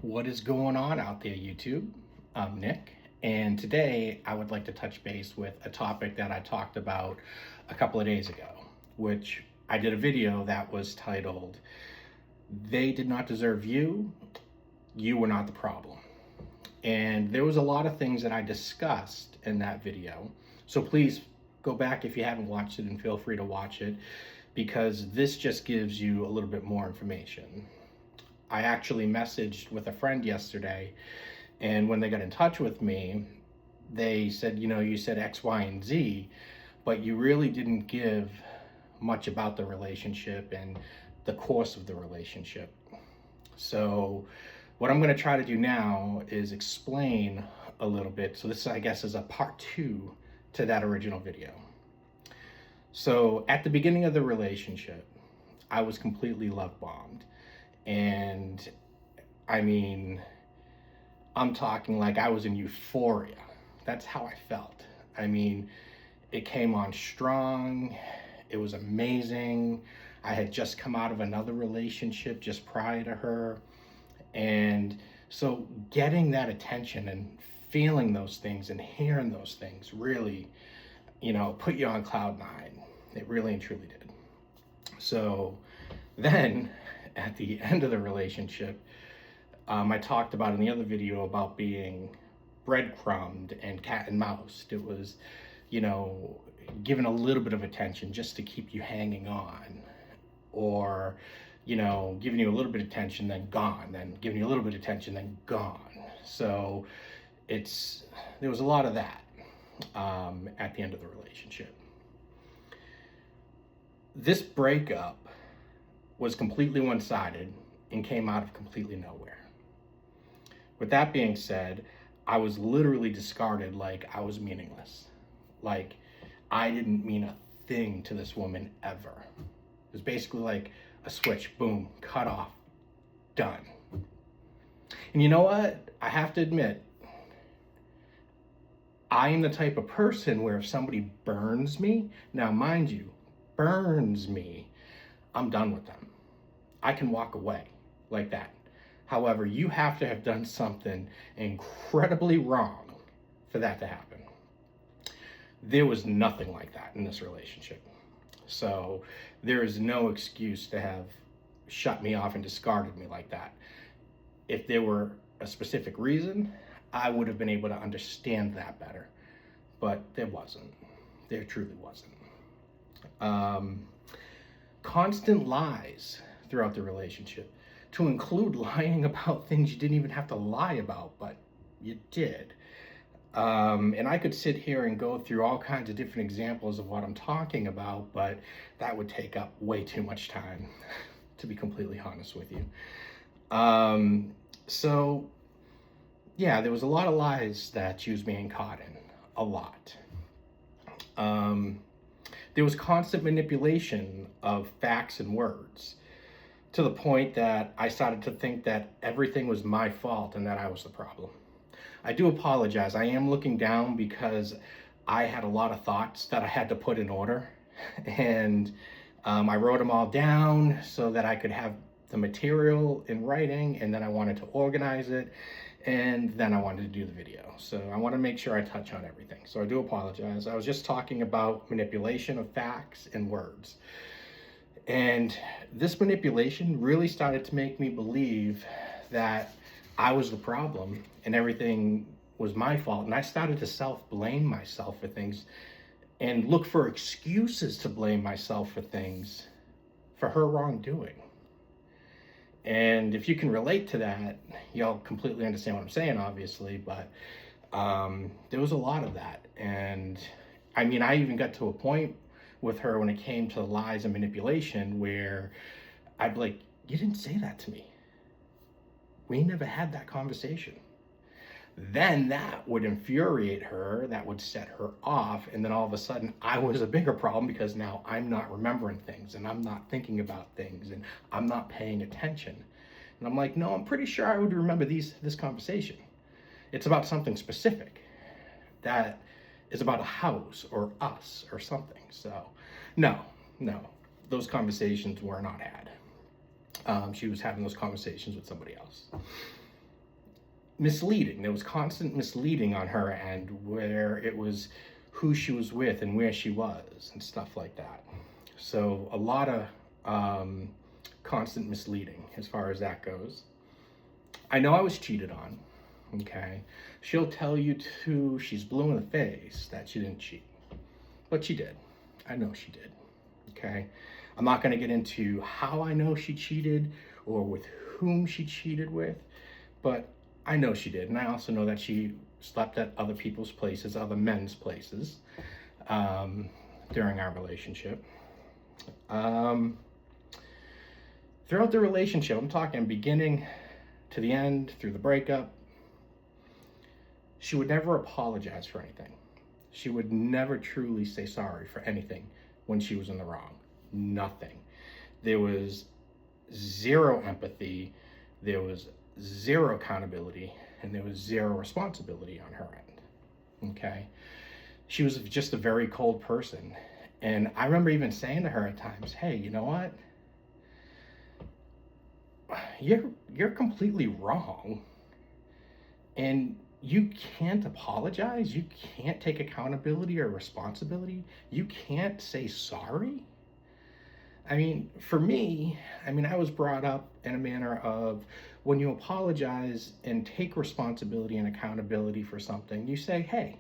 What is going on out there, YouTube? I'm Nick, and today I would like to touch base with a topic that I talked about a couple of days ago, which I did a video that was titled, They Did Not Deserve You, You Were Not the Problem. And there was a lot of things that I discussed in that video, so please go back if you haven't watched it and feel free to watch it because this just gives you a little bit more information. I actually messaged with a friend yesterday, and when they got in touch with me, they said, you said X, Y, and Z, but you really didn't give much about the relationship and the course of the relationship. So, what I'm going to try to do now is explain a little bit. So, this, I guess, is a part two to that original video. So, at the beginning of the relationship, I was completely love bombed. And I mean, I'm talking like I was in euphoria. That's how I felt. I mean, it came on strong. It was amazing. I had just come out of another relationship just prior to her. And so getting that attention and feeling those things and hearing those things really, put you on cloud nine. It really and truly did. So then at the end of the relationship, I talked about in the other video about being breadcrumbed and cat and mouse. It was, given a little bit of attention just to keep you hanging on, or, giving you a little bit of attention, then gone, then giving you a little bit of attention, then gone. So there was a lot of that at the end of the relationship. This breakup was completely one-sided and came out of completely nowhere. With that being said, I was literally discarded like I was meaningless. Like I didn't mean a thing to this woman ever. It was basically like a switch, boom, cut off, done. And you know what? I have to admit, I am the type of person where if somebody burns me, now mind you, burns me, I'm done with them. I can walk away like that. However, you have to have done something incredibly wrong for that to happen. There was nothing like that in this relationship. So there is no excuse to have shut me off and discarded me like that. If there were a specific reason, I would have been able to understand that better. But there wasn't. There truly wasn't. Constant lies throughout the relationship, to include lying about things you didn't even have to lie about, but you did. And I could sit here and go through all kinds of different examples of what I'm talking about, but that would take up way too much time, to be completely honest with you. So, yeah, there was a lot of lies that she was being caught in, a lot. There was constant manipulation of facts and words, to the point that I started to think that everything was my fault and that I was the problem. I do apologize. I am looking down because I had a lot of thoughts that I had to put in order. And I wrote them all down so that I could have the material in writing, and then I wanted to organize it, and then I wanted to do the video. So I want to make sure I touch on everything. So I do apologize. I was just talking about manipulation of facts and words. And this manipulation really started to make me believe that I was the problem and everything was my fault. And I started to self-blame myself for things and look for excuses to blame myself for things for her wrongdoing. And if you can relate to that, y'all completely understand what I'm saying, obviously, but there was a lot of that. And I mean, I even got to a point with her when it came to lies and manipulation where I'd be like, you didn't say that to me. We never had that conversation. Then that would infuriate her, that would set her off, and then all of a sudden I was a bigger problem because now I'm not remembering things and I'm not thinking about things and I'm not paying attention. And I'm like, no, I'm pretty sure I would remember this conversation. It's about something specific that is about a house or us or something. So no, those conversations were not had. She was having those conversations with somebody else. misleading. There was constant misleading on her end, where it was who she was with and where she was and stuff like that. So a lot of constant misleading as far as that goes. I know I was cheated on. Okay, she'll tell you too, she's blue in the face that she didn't cheat, but she did. I know she did. Okay, I'm not going to get into how I know she cheated or with whom she cheated with, but I know she did. And I also know that she slept at other people's places, other men's places, during our relationship. Throughout the relationship, I'm talking beginning to the end, through the breakup, she would never apologize for anything. She would never truly say sorry for anything when she was in the wrong. Nothing. There was zero empathy, there was zero accountability, and there was zero responsibility on her end. Okay? She was just a very cold person. And I remember even saying to her at times, hey, you know what? You're completely wrong. And you can't apologize. You can't take accountability or responsibility. You can't say sorry. I mean, for me, I was brought up in a manner of when you apologize and take responsibility and accountability for something, you say, hey,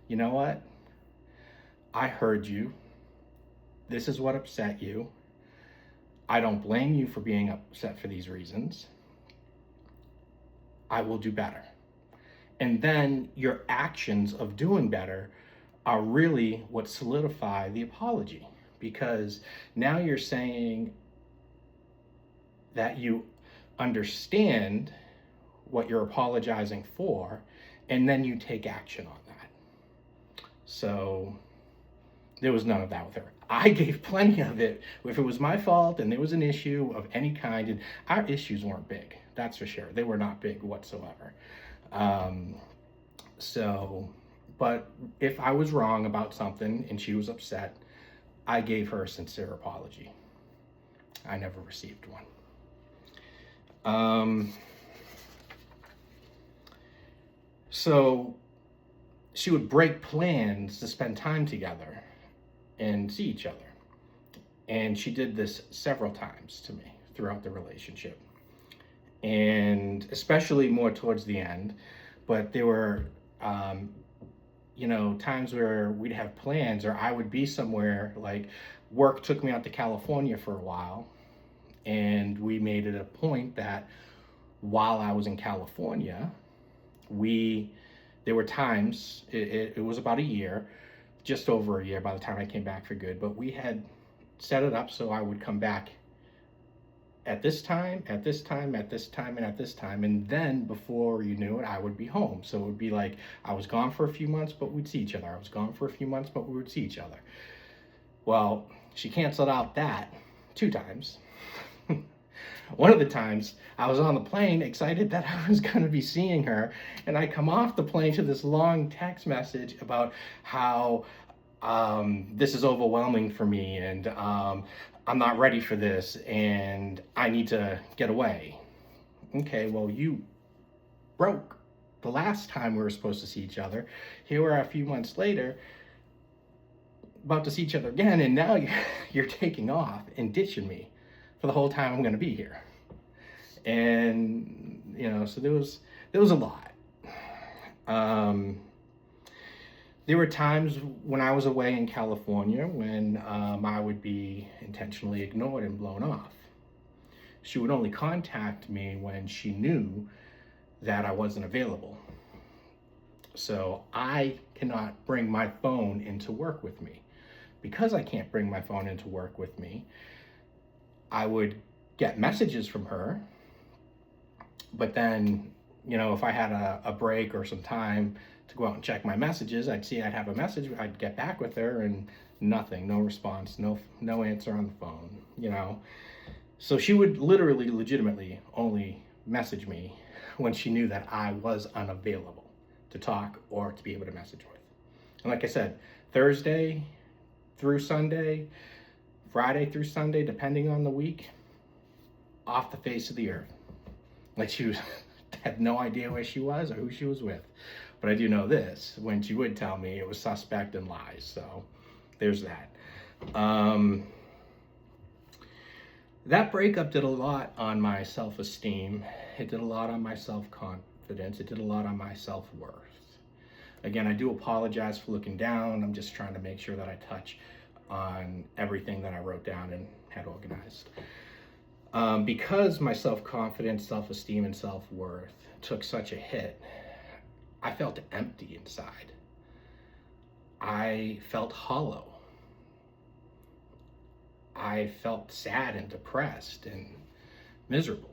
you know what? I heard you. This is what upset you. I don't blame you for being upset for these reasons. I will do better. And then your actions of doing better are really what solidify the apology, because now you're saying that you understand what you're apologizing for, and then you take action on that. So there was none of that with her. I gave plenty of it. If it was my fault and there was an issue of any kind, and our issues weren't big, that's for sure. They were not big whatsoever. But if I was wrong about something and she was upset, I gave her a sincere apology. I never received one. So she would break plans to spend time together and see each other. And she did this several times to me throughout the relationship. And especially more towards the end. But there were, times where we'd have plans, or I would be somewhere, like work took me out to California for a while. And we made it a point that while I was in California, there were times, it was about a year, just over a year by the time I came back for good, but we had set it up so I would come back at this time, at this time, at this time, and at this time. And then before you knew it, I would be home. So it would be like I was gone for a few months, but we'd see each other. I was gone for a few months, but we would see each other. Well, she canceled out that 2 times. One of the times I was on the plane excited that I was going to be seeing her, and I come off the plane to this long text message about how this is overwhelming for me, and I'm not ready for this, and I need to get away. Okay, well, you broke the last time we were supposed to see each other. Here we are a few months later, about to see each other again, and now you're taking off and ditching me for the whole time I'm going to be here. And so there was a lot. There were times when I was away in California when I would be intentionally ignored and blown off. She would only contact me when she knew that I wasn't available. So I cannot bring my phone into work with me. Because I can't bring my phone into work with me, I would get messages from her, but then, if I had a break or some time to go out and check my messages, I'd see I'd have a message, I'd get back with her, and nothing, no response, no answer on the phone, So she would literally, legitimately only message me when she knew that I was unavailable to talk or to be able to message with. And like I said, Thursday through Sunday, Friday through Sunday, depending on the week, off the face of the earth. Like she was Had no idea where she was or who she was with. But I do know this, when she would tell me, it was suspect and lies. So there's that. That breakup did a lot on my self-esteem. It did a lot on my self-confidence. It did a lot on my self-worth. Again, I do apologize for looking down. I'm just trying to make sure that I touch on everything that I wrote down and had organized. Because my self-confidence, self-esteem, and self-worth took such a hit, I felt empty inside. I felt hollow. I felt sad and depressed and miserable.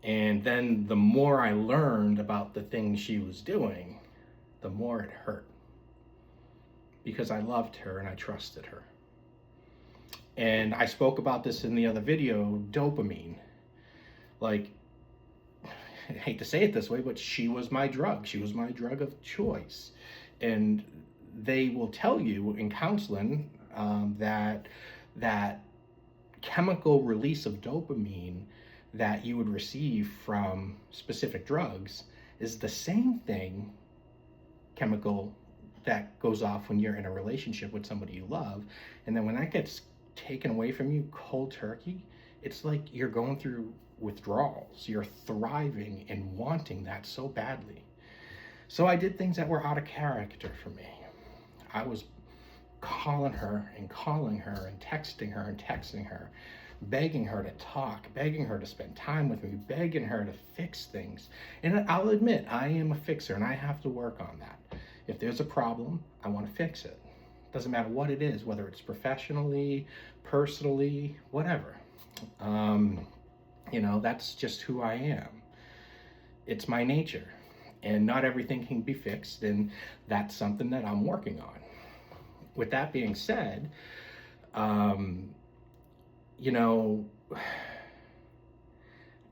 And then the more I learned about the things she was doing, the more it hurt. Because I loved her and I trusted her. And I spoke about this in the other video, dopamine. Like, I hate to say it this way, but she was my drug. She was my drug of choice. And they will tell you in counseling that chemical release of dopamine that you would receive from specific drugs is the same thing, chemical, that goes off when you're in a relationship with somebody you love. And then when that gets taken away from you cold turkey, it's like you're going through withdrawals. You're thriving and wanting that so badly. So I did things that were out of character for me. I was calling her and texting her and texting her, begging her to talk, begging her to spend time with me, begging her to fix things. And I'll admit, I am a fixer and I have to work on that. If there's a problem, I want to fix it. Doesn't matter what it is, whether it's professionally, personally, whatever. That's just who I am. It's my nature. And not everything can be fixed, and that's something that I'm working on. With that being said, I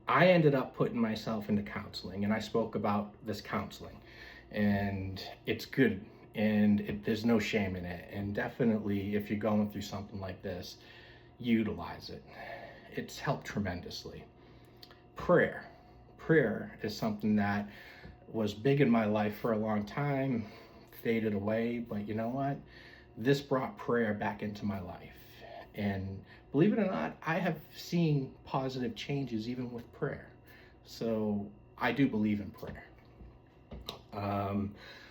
ended up putting myself into counseling, and I spoke about this counseling, and it's good, and there's no shame in it. And definitely, if you're going through something like this, utilize it. It's helped tremendously. Prayer is something that was big in my life for a long time, faded away, but you know what? This brought prayer back into my life. And believe it or not, I have seen positive changes even with prayer. So I do believe in prayer.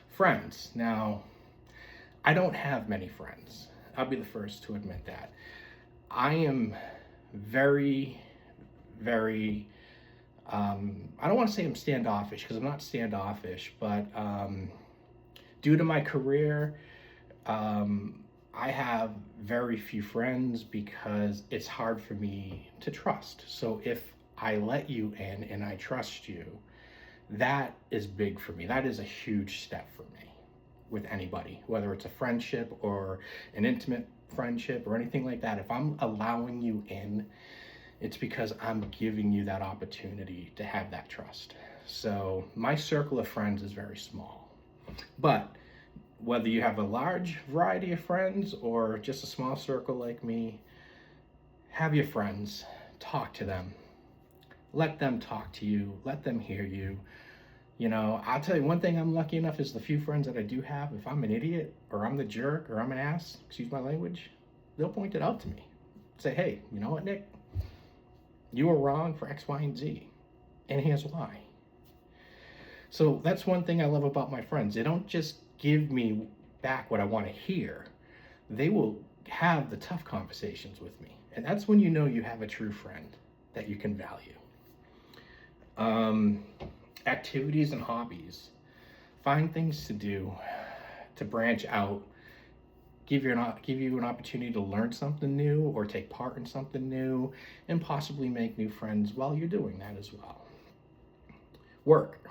Friends. Now, I don't have many friends. I'll be the first to admit that. I am very, very, I don't want to say I'm standoffish, because I'm not standoffish, but due to my career, I have very few friends because it's hard for me to trust. So if I let you in and I trust you, that is big for me. That is a huge step for me with anybody, whether it's a friendship or an intimate friendship or anything like that. If I'm allowing you in, it's because I'm giving you that opportunity to have that trust. So my circle of friends is very small. But whether you have a large variety of friends or just a small circle like me, have your friends, talk to them. Let them talk to you, let them hear you. I'll tell you one thing I'm lucky enough is the few friends that I do have, if I'm an idiot or I'm the jerk or I'm an ass, excuse my language, they'll point it out to me. Say, hey, you know what, Nick? You were wrong for X, Y, and Z. And here's why. So that's one thing I love about my friends. They don't just give me back what I want to hear. They will have the tough conversations with me. And that's when you know you have a true friend that you can value. Activities and hobbies. Find things to do to branch out, give you an opportunity to learn something new or take part in something new, and possibly make new friends while you're doing that as well. Work.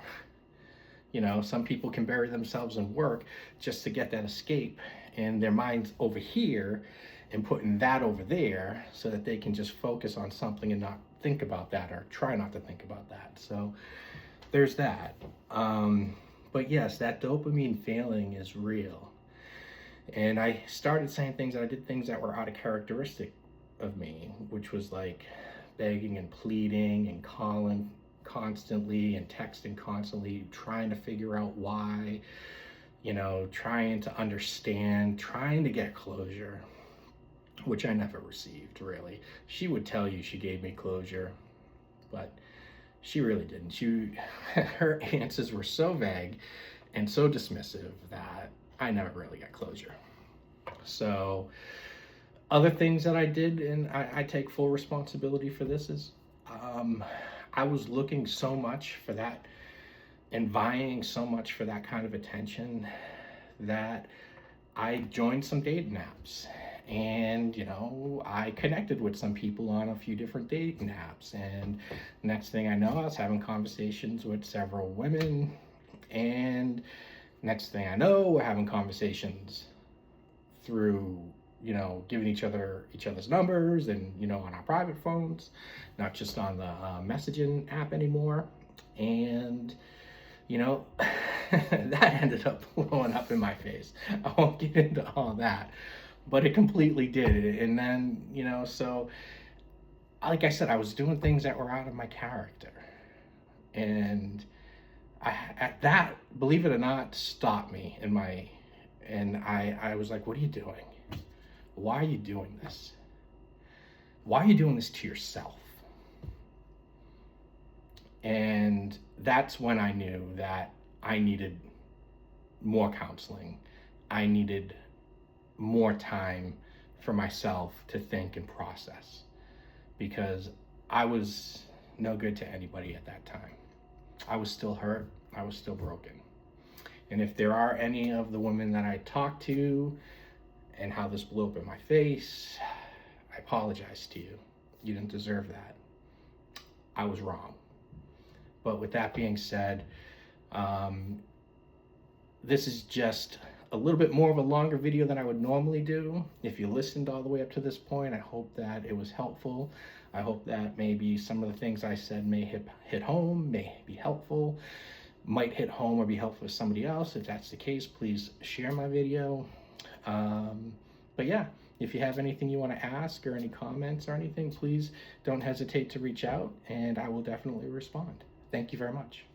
Some people can bury themselves in work just to get that escape, and their mind's over here and putting that over there so that they can just focus on something and not think about that, or try not to think about that. So there's that. But yes, that dopamine feeling is real. And I started saying things, and I did things that were out of characteristic of me, which was like begging and pleading and calling constantly and texting constantly, trying to figure out why, trying to understand, trying to get closure, which I never received, really. She would tell you she gave me closure, but she really didn't. Her answers were so vague and so dismissive that I never really got closure. So other things that I did, and I take full responsibility for this, is I was looking so much for that and vying so much for that kind of attention that I joined some dating apps. And, I connected with some people on a few different dating apps. And next thing I know, I was having conversations with several women. And next thing I know, we're having conversations through, giving each other's numbers and, on our private phones, not just on the messaging app anymore. And, that ended up blowing up in my face. I won't get into all that, but it completely did. And then, so like I said, I was doing things that were out of my character. And at that, believe it or not, stopped me and I was like, what are you doing? Why are you doing this? Why are you doing this to yourself? And that's when I knew that I needed more counseling. I needed more time for myself to think and process, because I was no good to anybody at that time. I was still hurt. I was still broken. And if there are any of the women that I talked to and how this blew up in my face, I apologize to you. You didn't deserve that. I was wrong. But with that being said, this is just a little bit more of a longer video than I would normally do. If you listened all the way up to this point, I hope that it was helpful. I hope that maybe some of the things I said may hit home, may be helpful, might hit home or be helpful to somebody else. If that's the case, please share my video. But yeah, if you have anything you want to ask or any comments or anything, please don't hesitate to reach out and I will definitely respond. Thank you very much.